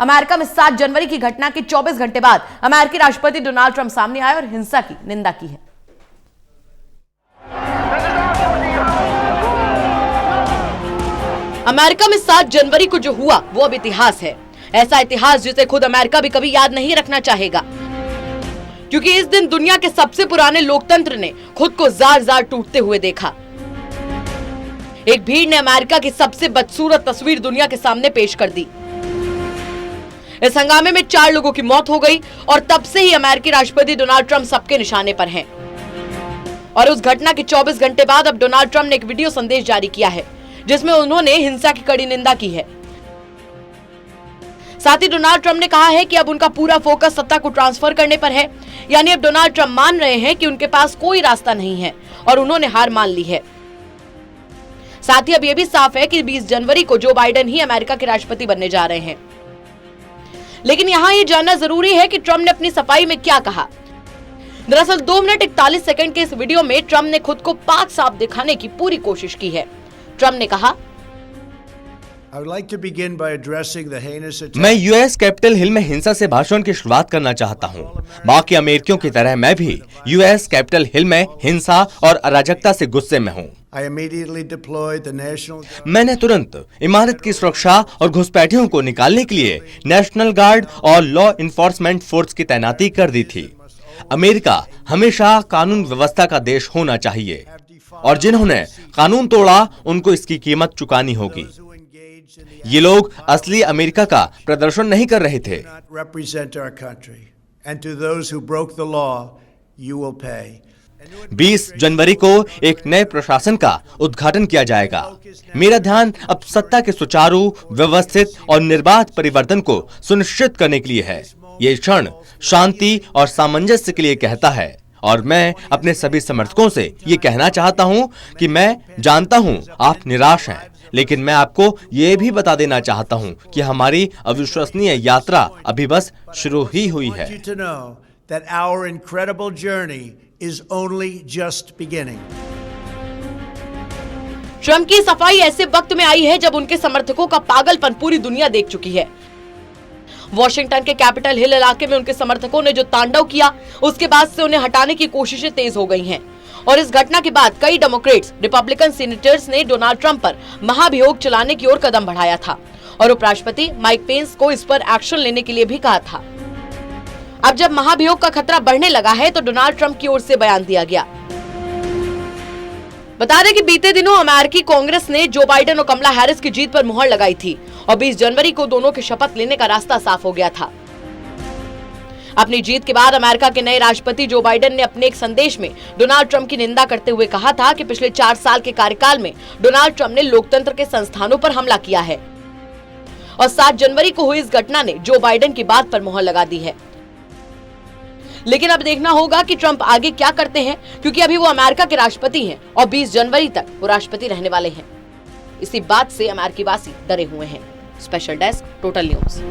America में 7 जनवरी की घटना के 24 घंटे बाद अमेरिकी राष्ट्रपति डोनाल्ड ट्रंप सामने आए और हिंसा की निंदा की है। अमेरिका में 7 जनवरी को जो हुआ वो अब इतिहास है। ऐसा इतिहास जिसे खुद अमेरिका भी कभी याद नहीं रखना चाहेगा, क्योंकि इस दिन दुनिया के सबसे पुराने लोकतंत्र ने खुद को जार जार टूटते हुए देखा। एक भीड़ ने अमेरिका की सबसे बदसूरत तस्वीर दुनिया के सामने पेश कर दी। इस हंगामे में 4 लोगों की मौत हो गई और तब से ही अमेरिकी राष्ट्रपति डोनाल्ड ट्रंप सबके निशाने पर हैं। और उस घटना के 24 घंटे बाद अब डोनाल्ड ट्रंप ने एक वीडियो संदेश जारी किया है, जिसमें उन्होंने हिंसा की कड़ी निंदा की है। साथ ही डोनाल्ड ट्रंप ने कहा है कि अब उनका पूरा फोकस सत्ता को ट्रांसफर करने पर है, यानी अब डोनाल्ड ट्रंप मान रहे हैं कि उनके पास कोई रास्ता नहीं है और उन्होंने हार मान ली है। साथ ही अब यह भी साफ है कि 20 जनवरी को जो बाइडेन ही अमेरिका के राष्ट्रपति बनने जा रहे हैं। लेकिन यहां यह जानना जरूरी है कि ट्रंप ने अपनी सफाई में क्या कहा। दरअसल 2 मिनट 41 सेकंड के इस वीडियो में ट्रंप ने खुद को पाक साफ दिखाने की पूरी कोशिश की है। ट्रंप ने कहा, मैं यूएस कैपिटल हिल में हिंसा से भाषण की शुरुआत करना चाहता हूं। बाकी अमेरिकियों की तरह मैं भी यूएस कैपिटल हिल में हिंसा और अराजकता से गुस्से में हूं। मैंने तुरंत इमारत की सुरक्षा और घुसपैठियों को निकालने के लिए नेशनल गार्ड और लॉ इन्फोर्समेंट फोर्स की तैनाती कर दी थी। अमेरिका हमेशा कानून व्यवस्था का देश होना चाहिए और जिन्होंने कानून तोड़ा उनको इसकी कीमत चुकानी होगी। ये लोग असली अमेरिका का प्रदर्शन नहीं कर रहे थे। 20 जनवरी को एक नए प्रशासन का उद्घाटन किया जाएगा। मेरा ध्यान अब सत्ता के सुचारू, व्यवस्थित और निर्बाध परिवर्तन को सुनिश्चित करने के लिए है। ये क्षण शांति और सामंजस्य के लिए कहता है और मैं अपने सभी समर्थकों से ये कहना चाहता हूं कि मैं जानता हूं आप निराश हैं, लेकिन मैं आपको ये भी बता देना चाहता हूं कि हमारी अविश्वसनीय यात्रा अभी बस शुरू ही हुई है। ट्रंप की सफाई ऐसे वक्त में आई है जब उनके समर्थकों का पागलपन पूरी दुनिया देख चुकी है। वॉशिंगटन के कैपिटल हिल इलाके में उनके समर्थकों ने जो तांडव किया, उसके बाद से उन्हें हटाने की कोशिशें तेज हो गई हैं। और इस घटना के बाद कई डेमोक्रेट्स, रिपब्लिकन सीनेटर्स ने डोनाल्ड ट्रंप पर महाभियोग चलाने की ओर कदम बढ़ाया था और उपराष्ट्रपति माइक पेंस को इस पर एक्शन लेने के लिए भी कहा था। अब जब महाभियोग का खतरा बढ़ने लगा है तो डोनाल्ड ट्रंप की ओर से बयान दिया गया। बता दें कि बीते दिनों अमेरिकी कांग्रेस ने जो बाइडेन और कमला हैरिस की जीत पर मुहर लगाई थी और 20 जनवरी को दोनों के शपथ लेने का रास्ता साफ हो गया था। अपनी जीत के बाद अमेरिका के नए राष्ट्रपति जो बाइडेन ने अपने एक संदेश में डोनाल्ड ट्रंप की निंदा करते हुए कहा था कि पिछले 4 साल के कार्यकाल में डोनाल्ड ट्रंप ने लोकतंत्र के संस्थानों पर हमला किया है और 7 जनवरी को हुई इस घटना ने जो बाइडेन की बात पर मुहर लगा दी है। लेकिन अब देखना होगा कि ट्रंप आगे क्या करते हैं, क्योंकि अभी वो अमेरिका के राष्ट्रपति हैं और 20 जनवरी तक वो राष्ट्रपति रहने वाले हैं। इसी बात से अमेरिकी वासी डरे हुए हैं। Special desk, total news.